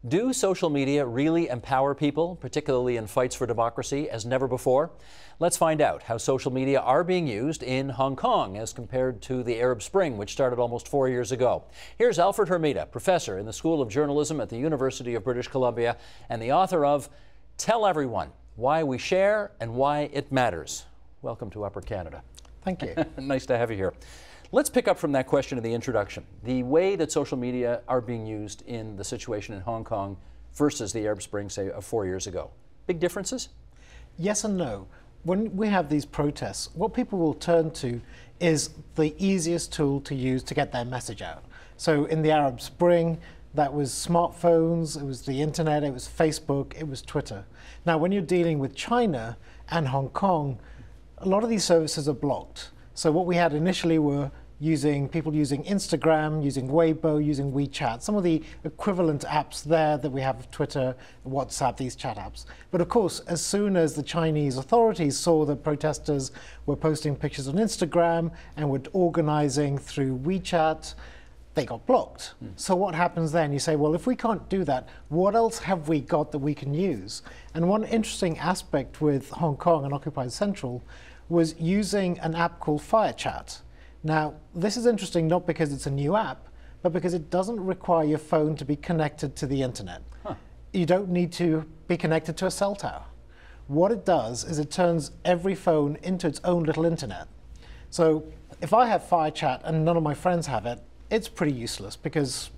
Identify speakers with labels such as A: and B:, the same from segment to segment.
A: Do social media really empower people, particularly in fights for democracy, as never before? Let's find out how social media are being used in Hong Kong as compared to the Arab Spring, which started almost 4 years ago. Here's Alfred Hermida, professor in the School of Journalism at the University of British Columbia and the author of Tell Everyone Why We Share and Why It Matters. Welcome to Upper Canada.
B: Thank you.
A: Nice to have you here. Let's pick up from that question in the introduction. The way that social media are being used in the situation in Hong Kong versus the Arab Spring, say, of 4 years ago. Big differences?
B: Yes and no. When we have these protests, what people will turn to is the easiest tool to use to get their message out. So in the Arab Spring, that was smartphones, it was the internet, it was Facebook, it was Twitter. Now, when you're dealing with China and Hong Kong, a lot of these services are blocked. So what we had initially were people using Instagram, using Weibo, using WeChat, some of the equivalent apps there that we have of Twitter, WhatsApp, these chat apps. But of course, as soon as the Chinese authorities saw that protesters were posting pictures on Instagram and were organizing through WeChat, they got blocked. So what happens then? You say, well, if we can't do that, what else have we got that we can use? And one interesting aspect with Hong Kong and Occupy Central was using an app called FireChat. Now, this is interesting not because it's a new app, but because it doesn't require your phone to be connected to the internet. You don't need to be connected to a cell tower. What it does is it turns every phone into its own little internet. So if I have FireChat and none of my friends have it, it's pretty useless because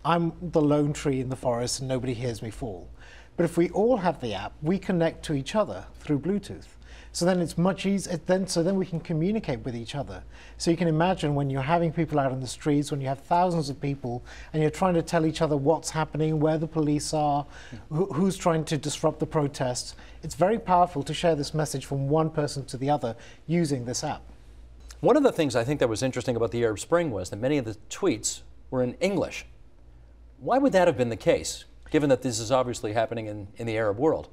B: I'm the lone tree in the forest and nobody hears me fall. But if we all have the app, we connect to each other through Bluetooth. So then it's much easier, so then we can communicate with each other. So you can imagine when you're having people out on the streets, when you have thousands of people, and you're trying to tell each other what's happening, where the police are, who's trying to disrupt the protests. It's very powerful to share this message from one person to the other using this app.
A: One of the things I think that was interesting about the Arab Spring was that many of the tweets were in English. Why would that have been the case, given that this is obviously happening in the Arab world?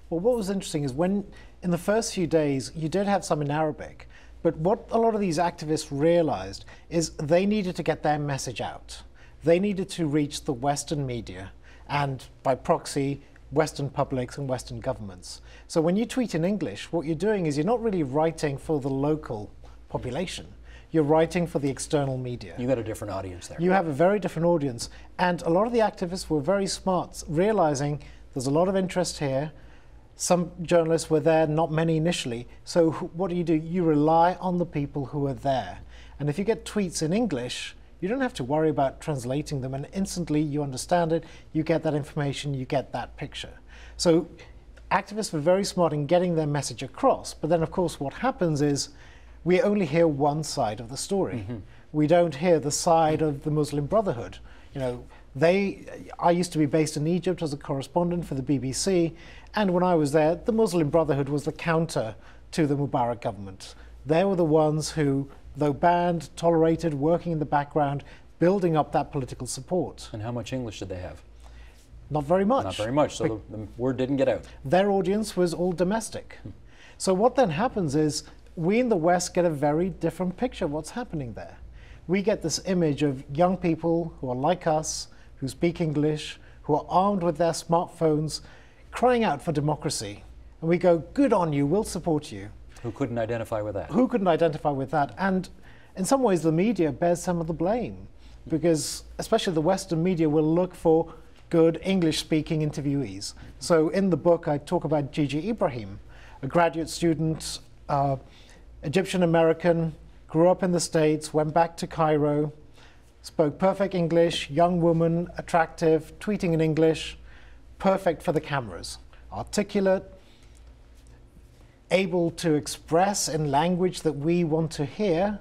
B: Well, what was interesting is when, in the first few days, you did have some in Arabic, but what a lot of these activists realized is they needed to get their message out. They needed to reach the Western media and, by proxy, Western publics and Western governments. So when you tweet in English, what you're doing is you're not really writing for the local population. You're writing for the external media.
A: You got a different audience there.
B: You have a very different audience. And a lot of the activists were very smart, realizing there's a lot of interest here. Some journalists were there, not many initially. So what do? You rely on the people who are there. And if you get tweets in English, you don't have to worry about translating them. And instantly you understand it, you get that information, you get that picture. So activists were very smart in getting their message across. But then, of course, what happens is we only hear one side of the story. We don't hear the side of the Muslim Brotherhood. You know, I used to be based in Egypt as a correspondent for the BBC, and when I was there, the Muslim Brotherhood was the counter to the Mubarak government. They were the ones who, though banned, tolerated, working in the background, building up that political support.
A: And how much English did they have?
B: Not very much.
A: Not very much, so the word didn't get out.
B: Their audience was all domestic. So what then happens is, we in the West get a very different picture of what's happening there. We get this image of young people who are like us, who speak English, who are armed with their smartphones, crying out for democracy. And we go, good on you, we'll support you.
A: Who couldn't identify with that?
B: Who couldn't identify with that? And in some ways, the media bears some of the blame, because especially the Western media will look for good English-speaking interviewees. So in the book, I talk about Gigi Ibrahim, a graduate student, Egyptian-American, grew up in the States, went back to Cairo, spoke perfect English, young woman, attractive, tweeting in English, perfect for the cameras. Articulate, able to express in language that we want to hear,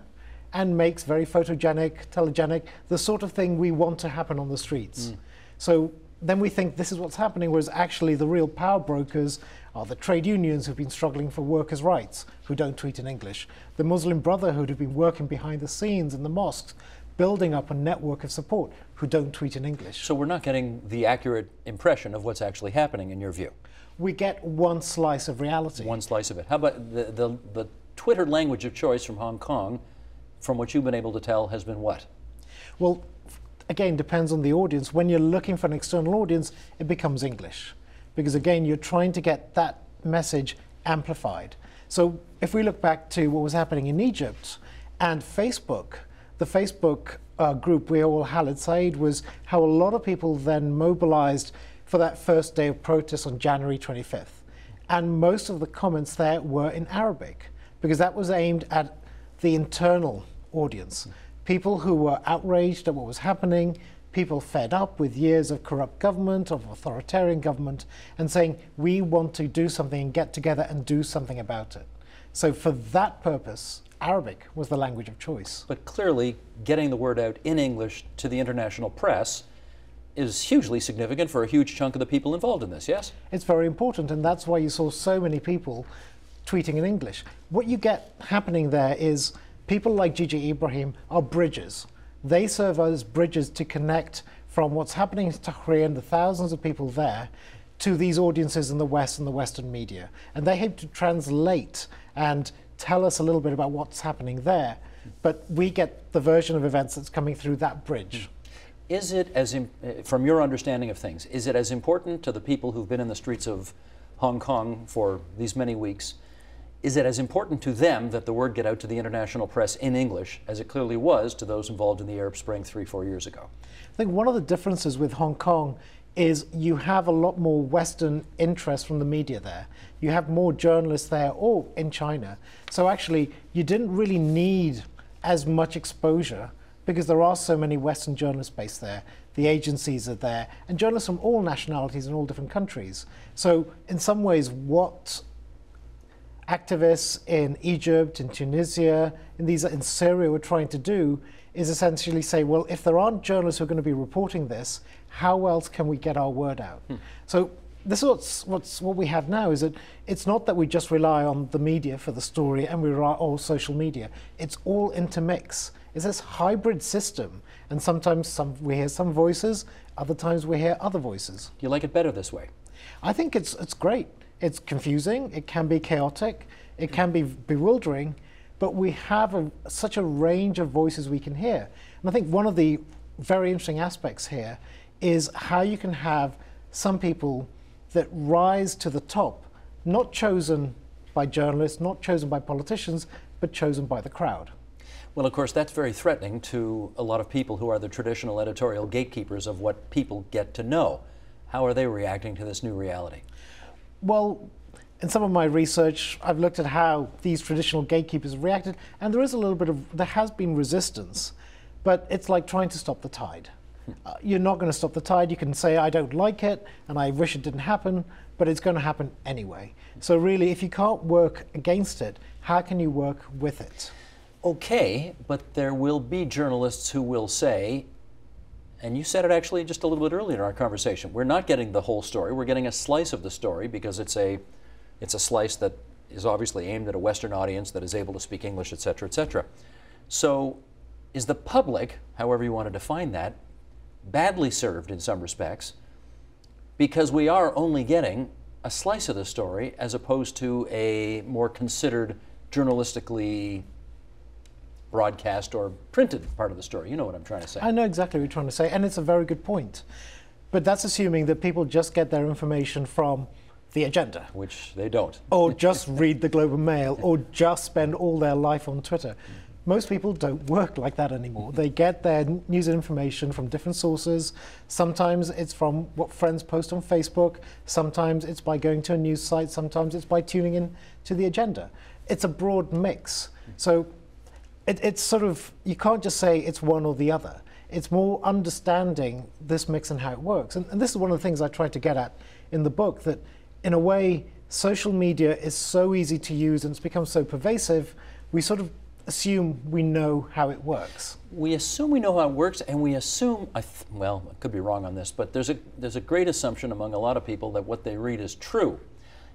B: and makes very photogenic, telegenic, the sort of thing we want to happen on the streets. So then we think this is what's happening, whereas actually the real power brokers are the trade unions who've been struggling for workers' rights, who don't tweet in English. The Muslim Brotherhood who've been working behind the scenes in the mosques, building up a network of support, who don't tweet in English.
A: So we're not getting the accurate impression of what's actually happening, in your view?
B: We get one slice of reality.
A: One slice of it. How about the Twitter language of choice from Hong Kong, from what you've been able to tell, has been what?
B: Well, again, depends on the audience. When you're looking for an external audience, it becomes English. Because again, you're trying to get that message amplified. So if we look back to what was happening in Egypt and Facebook, the Facebook group We All Khaled Said was how a lot of people then mobilized for that first day of protest on January 25th. And most of the comments there were in Arabic, because that was aimed at the internal audience. People who were outraged at what was happening, people fed up with years of corrupt government, of authoritarian government, and saying, we want to do something and get together and do something about it. So for that purpose, Arabic was the language of choice.
A: But clearly, getting the word out in English to the international press is hugely significant for a huge chunk of the people involved in this, yes?
B: It's very important, and that's why you saw so many people tweeting in English. What you get happening there is people like Gigi Ibrahim are bridges. They serve as bridges to connect from what's happening in Tahrir and the thousands of people there to these audiences in the West and the Western media. And they have to translate and tell us a little bit about what's happening there. But we get the version of events that's coming through that bridge.
A: Is it, from your understanding of things, is it as important to the people who've been in the streets of Hong Kong for these many weeks, is it as important to them that the word get out to the international press in English as it clearly was to those involved in the Arab Spring 3-4 years ago?
B: I think one of the differences with Hong Kong is you have a lot more Western interest from the media there. You have more journalists there, or in China. So actually, you didn't really need as much exposure because there are so many Western journalists based there. The agencies are there, and journalists from all nationalities in all different countries. So in some ways, what activists in Egypt, in Tunisia, in Syria were trying to do is essentially say, well, if there aren't journalists who are going to be reporting this, how else can we get our word out? So this is what we have now, is that it's not that we just rely on the media for the story and we rely on social media. It's all intermix. It's this hybrid system, and sometimes we hear some voices, other times we hear other voices.
A: Do you like it better this way?
B: I think it's great. It's confusing, it can be chaotic, it can be bewildering, but we have such a range of voices we can hear. And I think one of the very interesting aspects here is how you can have some people that rise to the top, not chosen by journalists, not chosen by politicians, but chosen by the crowd.
A: Well, of course, that's very threatening to a lot of people who are the traditional editorial gatekeepers of what people get to know. How are they reacting to this new reality?
B: Well, in some of my research, I've looked at how these traditional gatekeepers have reacted, and there is a little bit there has been resistance, but it's like trying to stop the tide. You're not going to stop the tide. You can say, I don't like it, and I wish it didn't happen, but it's going to happen anyway. So really, if you can't work against it, how can you work with it?
A: Okay, but there will be journalists who will say, and you said it actually just a little bit earlier in our conversation, we're not getting the whole story, we're getting a slice of the story because it's a slice that is obviously aimed at a Western audience that is able to speak English, et cetera, et cetera. So is the public, however you want to define that, badly served in some respects because we are only getting a slice of the story as opposed to a more considered journalistically broadcast or printed part of the story? You know what I'm trying to say.
B: I know exactly what you're trying to say, and it's a very good point. But that's assuming that people just get their information from the agenda.
A: Which they don't.
B: Or just read the Globe and Mail, or just spend all their life on Twitter. Most people don't work like that anymore. They get their news and information from different sources. Sometimes it's from what friends post on Facebook. Sometimes it's by going to a news site. Sometimes it's by tuning in to the agenda. It's a broad mix. So it's sort of, you can't just say it's one or the other. It's more understanding this mix and how it works. And this is one of the things I tried to get at in the book, that in a way, social media is so easy to use and it's become so pervasive, we sort of assume we know how it works.
A: We assume we know how it works, and we assume, well, I could be wrong on this, but there's a great assumption among a lot of people that what they read is true.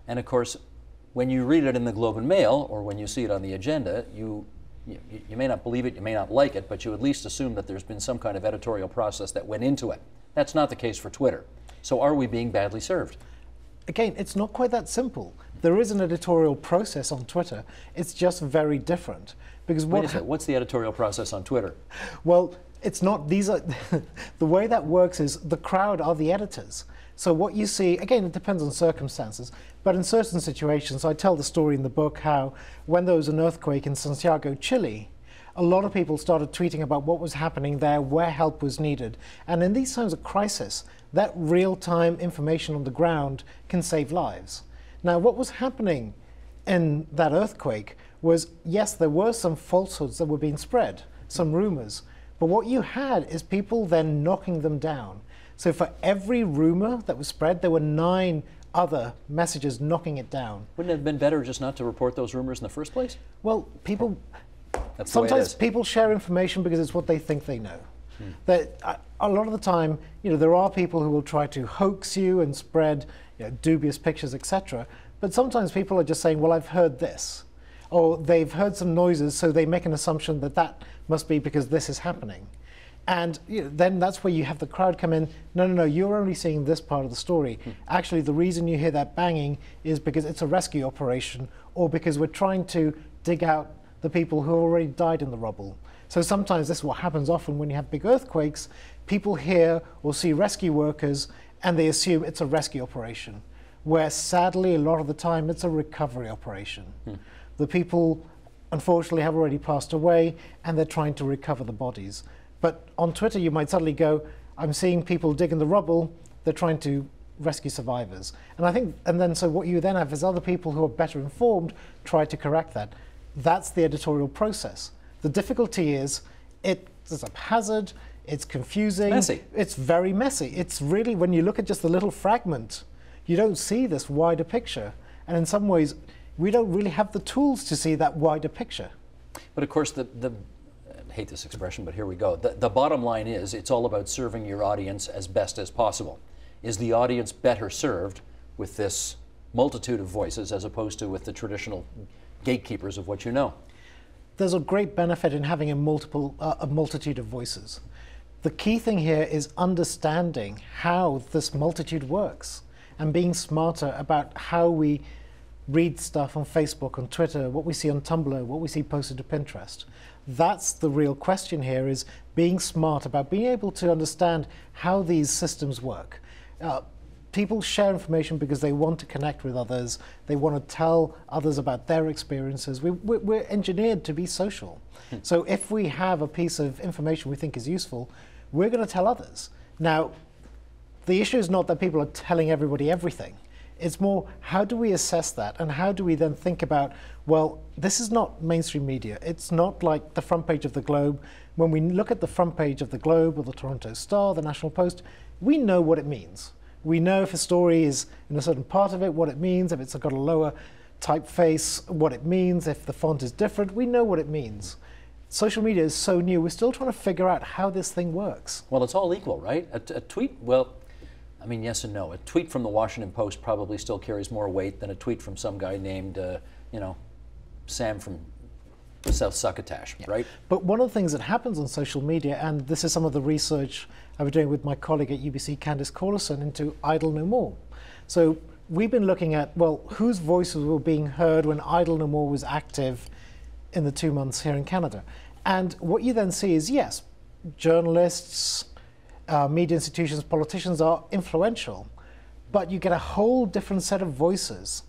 A: And of course, when you read it in the Globe and Mail, or when you see it on the agenda, you may not believe it, you may not like it, but you at least assume that there's been some kind of editorial process that went into it. That's not the case for Twitter. So are we being badly served?
B: Again, it's not quite that simple. There is an editorial process on Twitter. It's just very different. Because
A: Wait a second, what's the editorial process on Twitter?
B: Well, It's not, these are, the way that works is the crowd are the editors. So what you see, again, it depends on circumstances, but in certain situations, I tell the story in the book how when there was an earthquake in Santiago, Chile, a lot of people started tweeting about what was happening there, where help was needed. And in these times of crisis, that real-time information on the ground can save lives. Now, what was happening in that earthquake was, yes, there were some falsehoods that were being spread, some rumors, but what you had is people then knocking them down. So for every rumor that was spread, there were 9 other messages knocking it down.
A: Wouldn't it have been better just not to report those rumors in the first place?
B: Well, people,
A: That's the way it
B: sometimes
A: is.
B: people share information because it's what they think they know. That a lot of the time, there are people who will try to hoax you and spread dubious pictures, etc. But sometimes people are just saying, well, I've heard this. Or they've heard some noises, so they make an assumption that that must be because this is happening. And then that's where you have the crowd come in. No, no, no, you're only seeing this part of the story. Actually, the reason you hear that banging is because it's a rescue operation, or because we're trying to dig out the people who already died in the rubble. So sometimes this is what happens often when you have big earthquakes. People hear or see rescue workers, and they assume it's a rescue operation, where sadly, a lot of the time, it's a recovery operation. The people, unfortunately, have already passed away, and they're trying to recover the bodies. But on Twitter, you might suddenly go, I'm seeing people dig in the rubble, they're trying to rescue survivors. And I think, and then so what you then have is other people who are better informed try to correct that. That's the editorial process. The difficulty is, it's haphazard, it's confusing.
A: Messy.
B: It's very messy. It's really, when you look at just a little fragment, you don't see this wider picture. And in some ways, we don't really have the tools to see that wider picture.
A: But of course, I hate this expression, but here we go. The bottom line is, it's all about serving your audience as best as possible. Is the audience better served with this multitude of voices as opposed to with the traditional gatekeepers of what you know?
B: There's a great benefit in having a multitude of voices. The key thing here is understanding how this multitude works and being smarter about how we read stuff on Facebook, on Twitter, what we see on Tumblr, what we see posted to Pinterest. That's the real question here, is being smart about being able to understand how these systems work. People share information because they want to connect with others. They want to tell others about their experiences. We're engineered to be social. So if we have a piece of information we think is useful, we're going to tell others. Now, the issue is not that people are telling everybody everything. It's more, how do we assess that, and how do we then think about, well, this is not mainstream media. It's not like the front page of the Globe. When we look at the front page of the Globe or the Toronto Star, the National Post, we know what it means. We know if a story is in a certain part of it, what it means, if it's got a lower typeface, what it means, if the font is different, we know what it means. Social media is so new, we're still trying to figure out how this thing works.
A: Well, it's all equal, right? A tweet, well, I mean, yes and no. A tweet from the Washington Post probably still carries more weight than a tweet from some guy named, Sam from South Succotash, right?
B: But one of the things that happens on social media, and this is some of the research I was doing with my colleague at UBC, Candice Corlison, into Idle No More. So we've been looking at, well, whose voices were being heard when Idle No More was active in the 2 months here in Canada. And what you then see is, yes, journalists, media institutions, politicians are influential, but you get a whole different set of voices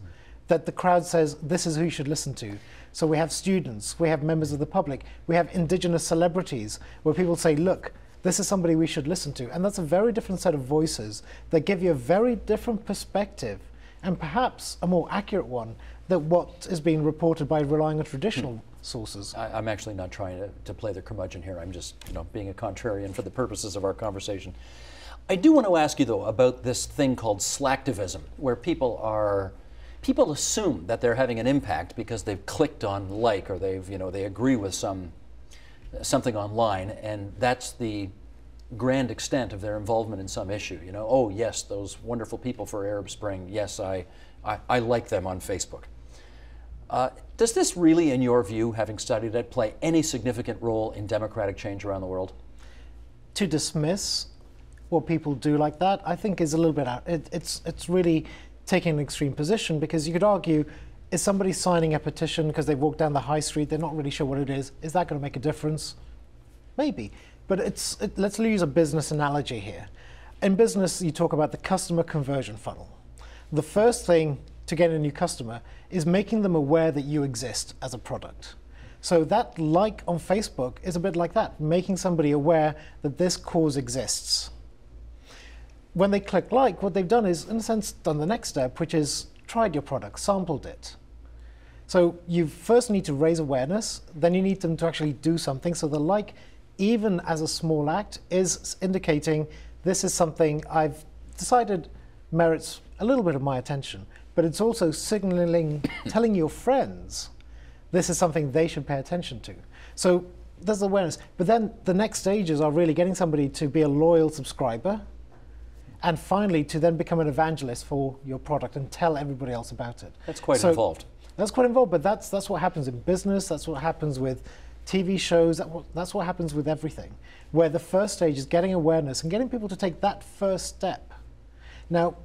B: that the crowd says, this is who you should listen to. So we have students, we have members of the public, we have indigenous celebrities, where people say, look, this is somebody we should listen to. And that's a very different set of voices that give you a very different perspective, and perhaps a more accurate one than what is being reported by relying on traditional sources.
A: I'm actually not trying to play the curmudgeon here. I'm just, being a contrarian for the purposes of our conversation. I do want to ask you, though, about this thing called Slacktivism, where people assume that they're having an impact because they've clicked on like, or they agree with something online, and that's the grand extent of their involvement in some issue. Oh yes, those wonderful people for Arab Spring. Yes, I like them on Facebook. Does this really, in your view, having studied it, play any significant role in democratic change around the world?
B: To dismiss what people do like that, I think, is a little bit out. It's really taking an extreme position, because you could argue, is somebody signing a petition because they've walked down the high street, they're not really sure what it is that going to make a difference? Maybe. But let's use a business analogy here. In business, you talk about the customer conversion funnel. The first thing to get a new customer is making them aware that you exist as a product. So that like on Facebook is a bit like that, making somebody aware that this cause exists. When they click like, what they've done is, in a sense, done the next step, which is tried your product, sampled it. So you first need to raise awareness, then you need them to actually do something. So the like, even as a small act, is indicating this is something I've decided merits a little bit of my attention, but it's also signaling, telling your friends this is something they should pay attention to. So there's awareness. But then the next stages are really getting somebody to be a loyal subscriber, and finally to then become an evangelist for your product and tell everybody else about it.
A: That's quite involved.
B: That's quite involved, but that's what happens in business, that's what happens with TV shows, that's what happens with everything, where the first stage is getting awareness and getting people to take that first step. Now,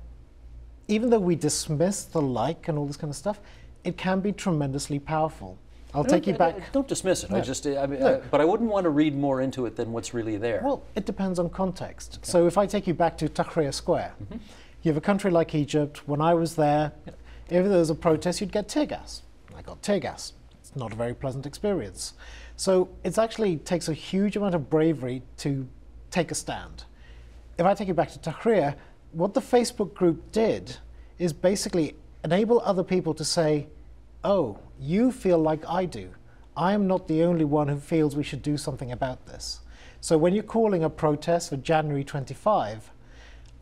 B: even though we dismiss the like and all this kind of stuff, it can be tremendously powerful. I'll take you back.
A: Don't dismiss it.
B: No.
A: But I wouldn't want to read more into it than what's really there.
B: Well, it depends on context. Okay. So if I take you back to Tahrir Square, you have a country like Egypt. When I was there, if there was a protest, you'd get tear gas. I got tear gas. It's not a very pleasant experience. So it actually takes a huge amount of bravery to take a stand. If I take you back to Tahrir, what the Facebook group did is basically enable other people to say, oh, you feel like I do. I am not the only one who feels we should do something about this. So when you're calling a protest for January 25,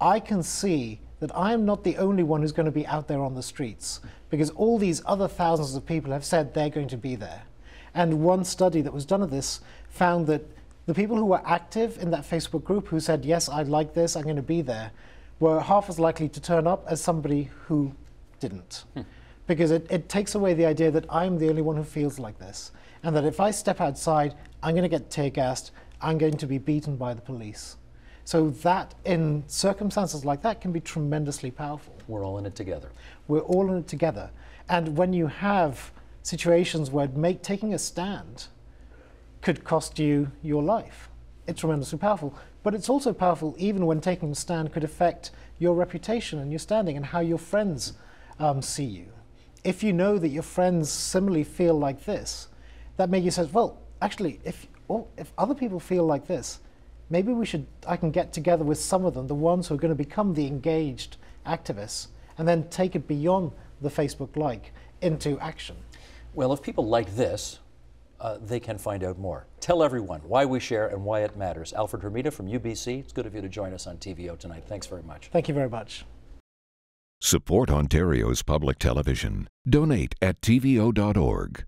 B: I can see that I am not the only one who's going to be out there on the streets, because all these other thousands of people have said they're going to be there. And one study that was done of this found that the people who were active in that Facebook group who said, yes, I like this, I'm going to be there, were half as likely to turn up as somebody who didn't. Because it takes away the idea that I'm the only one who feels like this, and that if I step outside, I'm going to get tear gassed, I'm going to be beaten by the police. So that, in circumstances like that, can be tremendously powerful.
A: We're all in it together.
B: We're all in it together. And when you have situations where taking a stand could cost you your life, it's tremendously powerful. But it's also powerful even when taking a stand could affect your reputation and your standing and how your friends see you. If you know that your friends similarly feel like this, that makes you say, well, actually, if other people feel like this, maybe I can get together with some of them, the ones who are going to become the engaged activists, and then take it beyond the Facebook like into action.
A: Well, if people like this, they can find out more. Tell everyone why we share and why it matters. Alfred Hermida from UBC, it's good of you to join us on TVO tonight. Thanks very much.
B: Thank you very much.
C: Support Ontario's public television. Donate at tvo.org.